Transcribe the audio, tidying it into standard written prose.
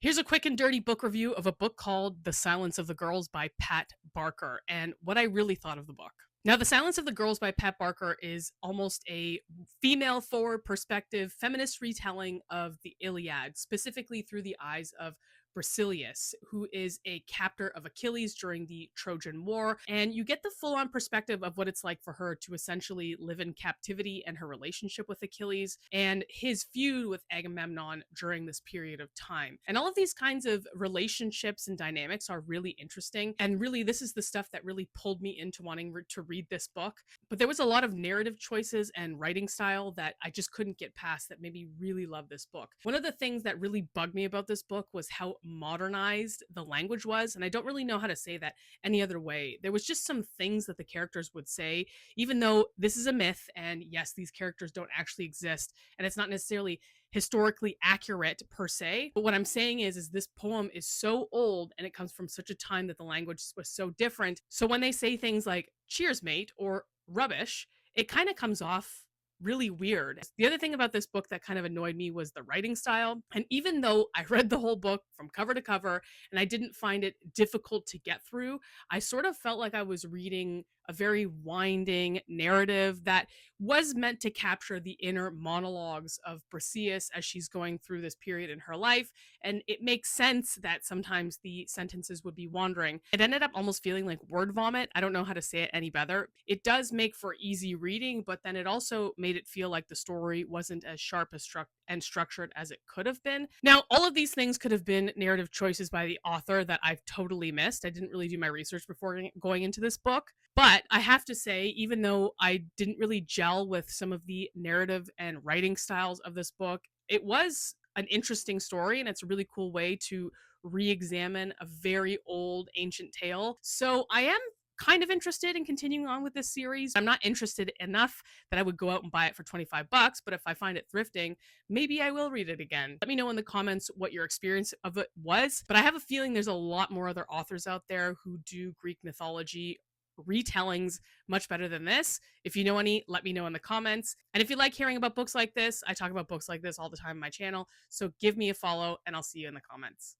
Here's a quick and dirty book review of a book called The Silence of the Girls by Pat Barker and what I really thought of the book. Now, The Silence of the Girls by Pat Barker is almost a female forward perspective feminist retelling of the Iliad, specifically through the eyes of Brasileus, who is a captor of Achilles during the Trojan War. And you get the full on perspective of what it's like for her to essentially live in captivity and her relationship with Achilles and his feud with Agamemnon during this period of time. And all of these kinds of relationships and dynamics are really interesting. And really, this is the stuff that really pulled me into wanting to read this book. But there was a lot of narrative choices and writing style that I just couldn't get past that made me really love this book. One of the things that really bugged me about this book was how modernized the language was. And I don't really know how to say that any other way. There was just some things that the characters would say, even though this is a myth. And yes, these characters don't actually exist. And it's not necessarily historically accurate per se, but what I'm saying is this poem is so old and it comes from such a time that the language was so different. So when they say things like cheers mate or rubbish, it kind of comes off really weird. The other thing about this book that kind of annoyed me was the writing style. And even though I read the whole book from cover to cover and I didn't find it difficult to get through, I sort of felt like I was reading a very winding narrative that was meant to capture the inner monologues of Briseis as she's going through this period in her life. And it makes sense that sometimes the sentences would be wandering. It ended up almost feeling like word vomit. I don't know how to say it any better. It does make for easy reading, but then it also made it feel like the story wasn't as sharp as and structured as it could have been. Now, all of these things could have been narrative choices by the author that I've totally missed. I didn't really do my research before going into this book. But I have to say, even though I didn't really gel with some of the narrative and writing styles of this book, it was an interesting story and it's a really cool way to re-examine a very old ancient tale. So I am kind of interested in continuing on with this series. I'm not interested enough that I would go out and buy it for 25 bucks, but if I find it thrifting, maybe I will read it again. Let me know in the comments what your experience of it was, but I have a feeling there's a lot more other authors out there who do Greek mythology retellings much better than this. If you know any, let me know in the comments. And if you like hearing about books like this, I talk about books like this all the time on my channel. So give me a follow and I'll see you in the comments.